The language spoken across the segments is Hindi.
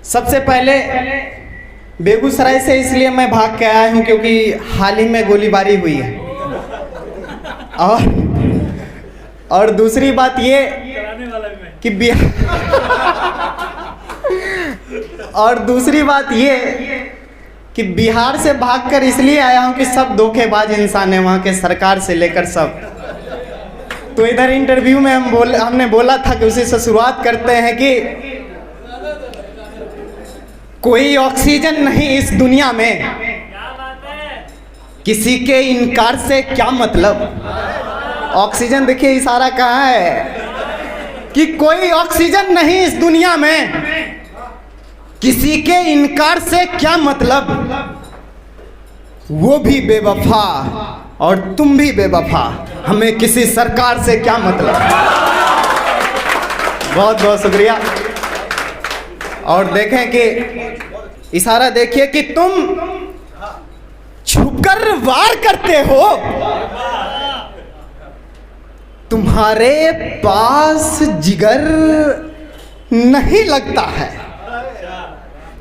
सबसे पहले बेगूसराय से इसलिए मैं भाग के आया हूँ क्योंकि हाल ही में गोलीबारी हुई है। और दूसरी बात ये कि और दूसरी बात ये कि बिहार से भागकर इसलिए आया हूँ कि सब धोखेबाज इंसान है वहाँ के, सरकार से लेकर सब। तो इधर इंटरव्यू में हमने बोला था कि उसी से शुरुआत करते हैं कि कोई ऑक्सीजन नहीं इस दुनिया में, किसी के इनकार से क्या मतलब। ऑक्सीजन देखिए इशारा कहाँ है कि कोई ऑक्सीजन नहीं इस दुनिया में, किसी के इनकार से क्या मतलब। वो भी बेवफा और तुम भी बेवफा, हमें किसी सरकार से क्या मतलब। बहुत बहुत शुक्रिया। और देखें कि इशारा देखिए कि तुम छुपकर वार करते हो, तुम्हारे पास जिगर नहीं लगता है।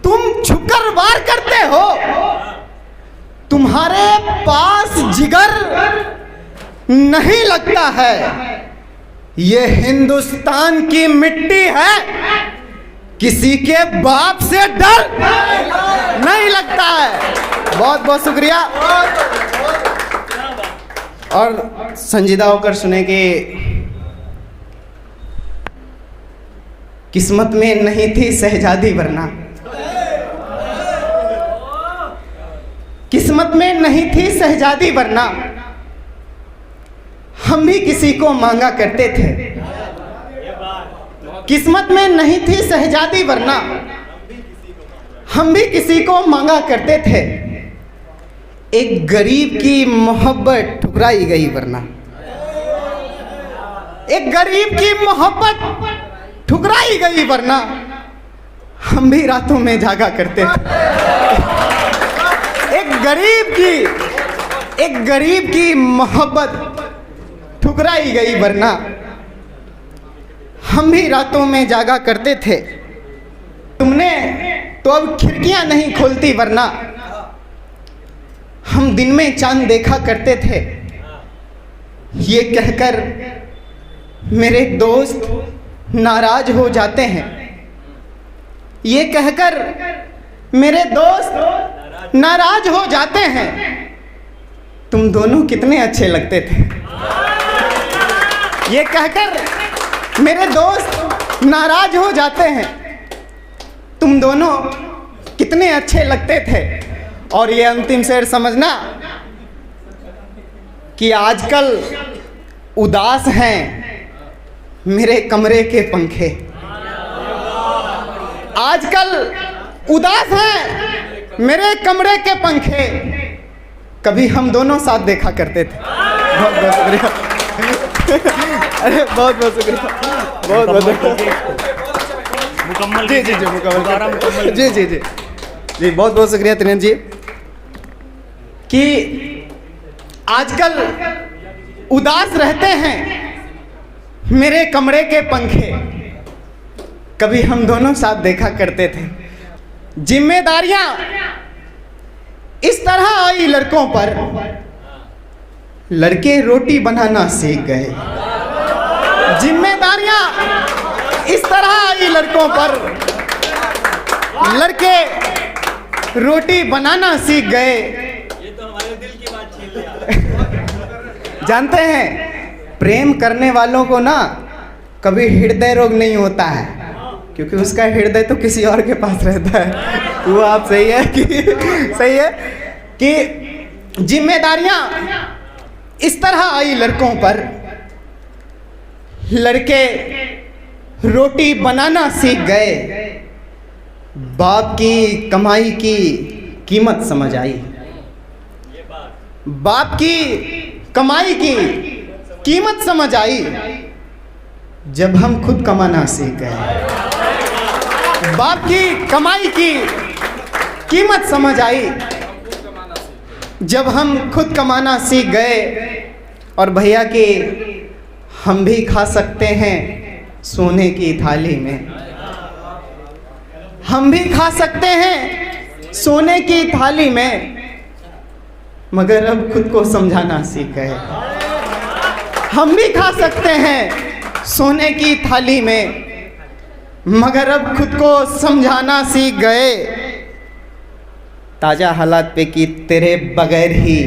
तुम छुपकर वार करते हो, तुम्हारे पास जिगर नहीं लगता है। ये हिंदुस्तान की मिट्टी है, किसी के बाप से डर नहीं लगता है। बहुत बहुत शुक्रिया। और संजीदा होकर सुने कि किस्मत में नहीं थी शहजादी वरना, किस्मत में नहीं थी शहजादी वरना हम भी किसी को मांगा करते थे। किस्मत में नहीं थी शहजादी वरना हम भी किसी को मांगा करते थे। एक गरीब की मोहब्बत ठुकराई गई वरना, एक गरीब की मोहब्बत ठुकराई गई वरना हम भी रातों में जागा करते थे। एक गरीब की मोहब्बत ठुकराई गई वरना हम भी रातों में जागा करते थे। तुमने तो अब खिड़कियां नहीं खोलती वरना हम दिन में चांद देखा करते थे। ये कहकर मेरे दोस्त नाराज हो जाते हैं, ये कहकर मेरे दोस्त नाराज हो जाते हैं। तुम दोनों कितने अच्छे लगते थे, ये कहकर मेरे दोस्त नाराज हो जाते हैं। तुम दोनों कितने अच्छे लगते थे। और ये अंतिम शेर समझना कि आजकल उदास हैं मेरे कमरे के पंखे, आजकल उदास हैं मेरे कमरे के पंखे। कभी हम दोनों साथ देखा करते थे। बहुत बहुत शुक्रिया। अरे बहुत बहुत शुक्रिया। बहुत बहुत मुकम्मल। जी जी जी मुकम्मल। जी जी जी जी बहुत बहुत शुक्रिया त्रिनेत्र जी। कि आजकल उदास रहते हैं मेरे कमरे के पंखे, कभी हम दोनों साथ देखा करते थे। जिम्मेदारियां इस तरह आई लड़कों पर, लड़के रोटी बनाना सीख गए। जिम्मेदारियां इस तरह आई लड़कों पर, लड़के रोटी बनाना सीख गए। ये तो हमारे दिल की बात छीन लिया। जानते हैं प्रेम करने वालों को ना कभी हृदय रोग नहीं होता है, क्योंकि उसका हृदय तो किसी और के पास रहता है। वो आप सही है कि सही है कि जिम्मेदारियां इस तरह आई लड़कों पर, लड़के रोटी बनाना सीख गए। बाप की कमाई की कीमत समझ आई, बाप की कमाई की कीमत समझ आई जब हम खुद कमाना सीख गए। बाप की कमाई की कीमत समझ आई जब हम खुद कमाना सीख गए। और भैया कि हम भी खा सकते हैं सोने की थाली में, हम भी खा सकते हैं सोने की थाली में, मगर अब खुद को समझाना सीख गए। हम भी खा सकते हैं सोने की थाली में, मगर अब खुद को समझाना सीख गए। ताजा हालात पे कि तेरे बगैर ही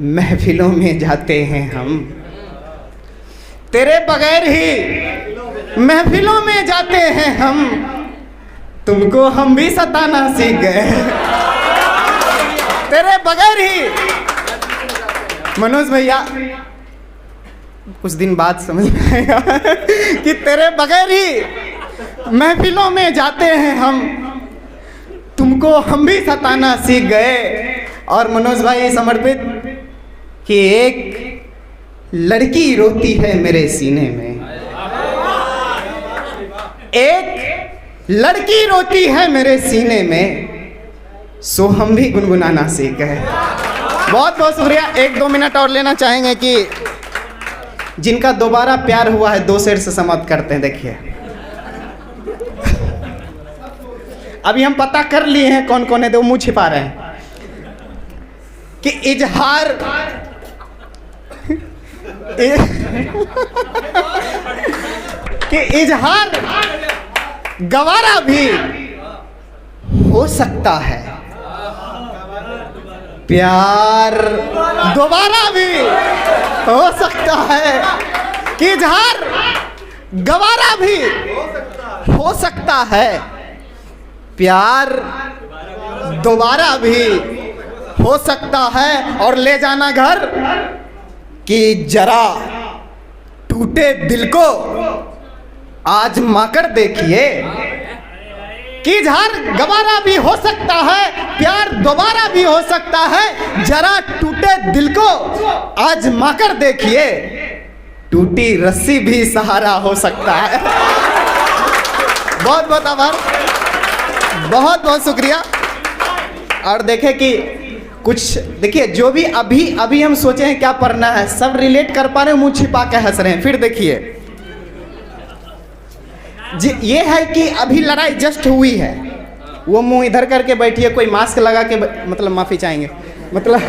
महफिलों में जाते हैं हम, तेरे बगैर ही महफिलों में जाते हैं हम, तुमको हम भी सताना सीख गए। तेरे बगैर ही। मनोज भैया कुछ दिन बाद समझ में आएगा कि तेरे बगैर ही महफिलों में जाते हैं हम, तुमको हम भी सताना सीख गए। और मनोज भाई समर्पित कि एक लड़की रोती है मेरे सीने में, एक लड़की रोती है मेरे सीने में, सो हम भी गुनगुनाना सीख गए। बहुत बहुत शुक्रिया। 1-2 मिनट और लेना चाहेंगे कि जिनका दोबारा प्यार हुआ है 2 शेर से समाप्त करते हैं। देखिए अभी हम पता कर लिए हैं कौन कौन है, तो मुंह छिपा रहे हैं कि इजहार कि इजहार गवारा भी हो सकता है, प्यार दोबारा भी हो सकता है। कि इजहार गवारा भी हो सकता है, प्यार दोबारा भी हो सकता है। और ले जाना घर कि जरा टूटे दिल को आजमा कर देखिए। कि इजहार गवारा भी हो सकता है, प्यार दोबारा भी हो सकता है, जरा टूटे दिल को आजमा कर देखिए, टूटी रस्सी भी सहारा हो सकता है। बहुत बहुत आभार, बहुत बहुत शुक्रिया। और देखें कि कुछ देखिए जो भी अभी हम सोचे हैं क्या पढ़ना है, सब रिलेट कर पा रहे हैं, मुंह छिपा के हंस रहे हैं। फिर देखिए ये है कि अभी लड़ाई जस्ट हुई है, वो मुंह इधर करके बैठी है, कोई मास्क लगा के मतलब माफी चाहेंगे मतलब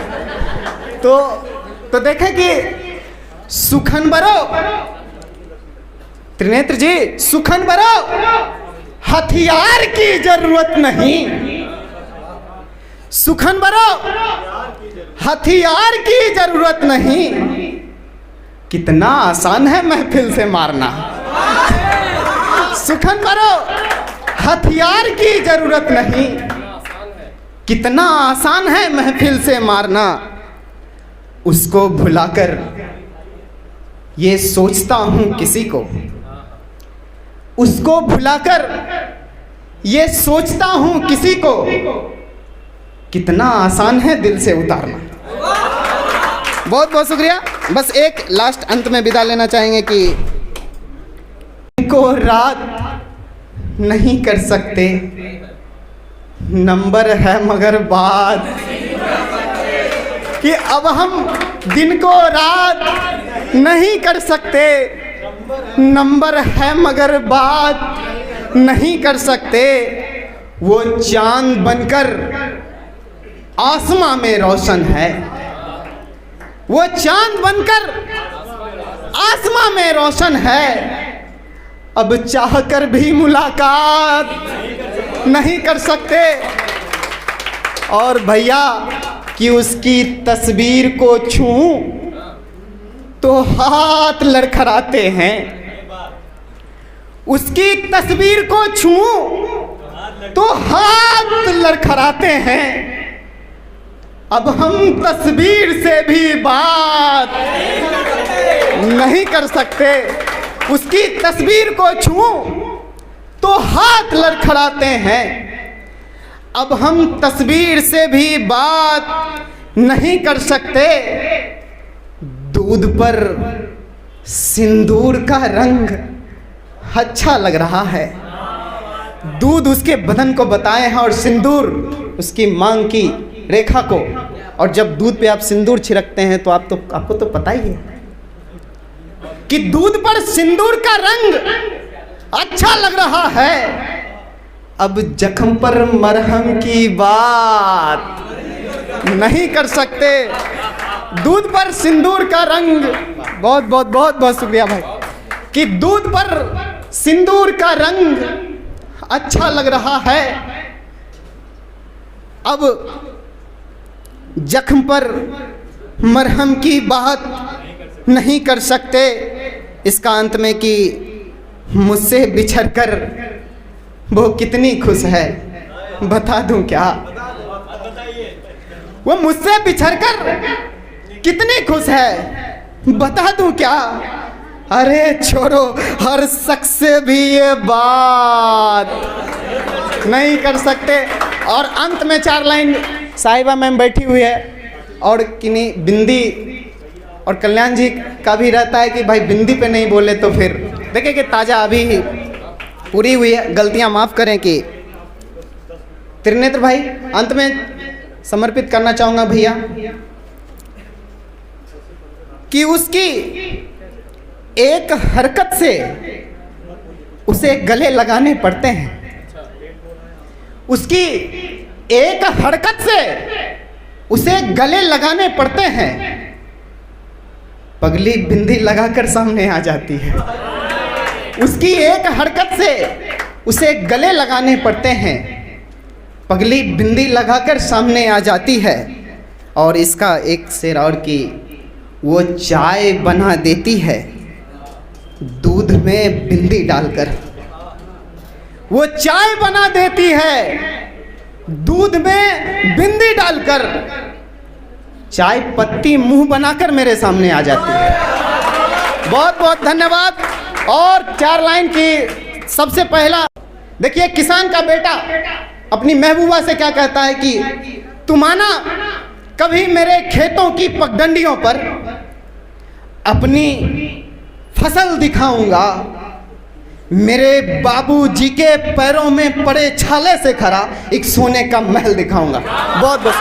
तो देखें कि सुखन बरो त्रिनेत्र जी, सुखन बरो हथियार की जरूरत नहीं, सुखन बरो हथियार की जरूरत नहीं, कितना आसान है महफिल से मारना। सुखन बरो हथियार की जरूरत नहीं, कितना आसान है महफिल से मारना। उसको भुलाकर ये सोचता हूं किसी को, उसको भुलाकर ये सोचता हूं किसी को, कितना आसान है दिल से उतारना। बहुत बहुत शुक्रिया। बस एक लास्ट अंत में विदा लेना चाहेंगे कि को रात नहीं कर सकते, नंबर है मगर बात, कि अब हम दिन को रात नहीं कर सकते, नंबर है मगर बात नहीं कर सकते। वो चांद बनकर आसमां में रोशन है, वो चांद बनकर आसमां में रोशन है, अब चाहकर भी मुलाकात नहीं कर सकते। और भैया कि उसकी तस्वीर को छूं तो हाथ लड़खड़ाते हैं, उसकी तस्वीर को छूं तो हाथ लड़खड़ाते हैं। अब हम तस्वीर से भी बात नहीं कर सकते, उसकी तस्वीर को छूं तो हाथ लड़खड़ाते हैं। अब हम तस्वीर से भी बात नहीं कर सकते। दूध पर सिंदूर का रंग अच्छा लग रहा है, दूध उसके बदन को बताए हैं और सिंदूर उसकी मांग की रेखा को। और जब दूध पे आप सिंदूर छिड़कते हैं तो आपको तो पता ही है कि दूध पर सिंदूर का रंग अच्छा लग रहा है। अब जख्म पर मरहम की बात नहीं कर सकते, दूध पर सिंदूर का रंग, बहुत बहुत बहुत बहुत शुक्रिया भाई, कि दूध पर सिंदूर का रंग अच्छा लग रहा है, अब जख्म पर मरहम की बात नहीं कर सकते। इसका अंत में कि मुझसे बिछड़कर वो कितनी खुश है, बता दूं क्या? वो मुझसे बिछड़कर कितनी खुश है, बता दूं क्या? अरे छोड़ो, हर शख्स से भी ये बात नहीं कर सकते। और अंत में 4 लाइन साहिबा मैम बैठी हुई है और किन्हीं बिंदी, और कल्याण जी का भी रहता है कि भाई बिंदी पे नहीं बोले तो फिर देखिए कि ताज़ा अभी पूरी हुई है, गलतियां माफ़ करें। कि त्रिनेत्र भाई अंत में समर्पित करना चाहूँगा भैया कि उसकी एक हरकत से उसे गले लगाने पड़ते हैं, उसकी एक हरकत से उसे गले लगाने पड़ते हैं। पगली बिंदी लगाकर सामने आ जाती है, उसकी एक हरकत से उसे गले लगाने पड़ते हैं, पगली बिंदी लगाकर सामने आ जाती है। और इसका एक शेर और कि वो चाय बना देती है दूध में बिंदी डालकर, वो चाय बना देती है दूध में बिंदी डालकर, चाय पत्ती मुंह बनाकर मेरे सामने आ जाती है। बहुत बहुत धन्यवाद। और 4 लाइन की सबसे पहला देखिए, किसान का बेटा अपनी महबूबा से क्या कहता है कि तुम आना कभी मेरे खेतों की पगडंडियों पर, अपनी फसल दिखाऊंगा, मेरे बाबूजी के पैरों में पड़े छाले से खरा एक सोने का महल दिखाऊंगा। बहुत बहुत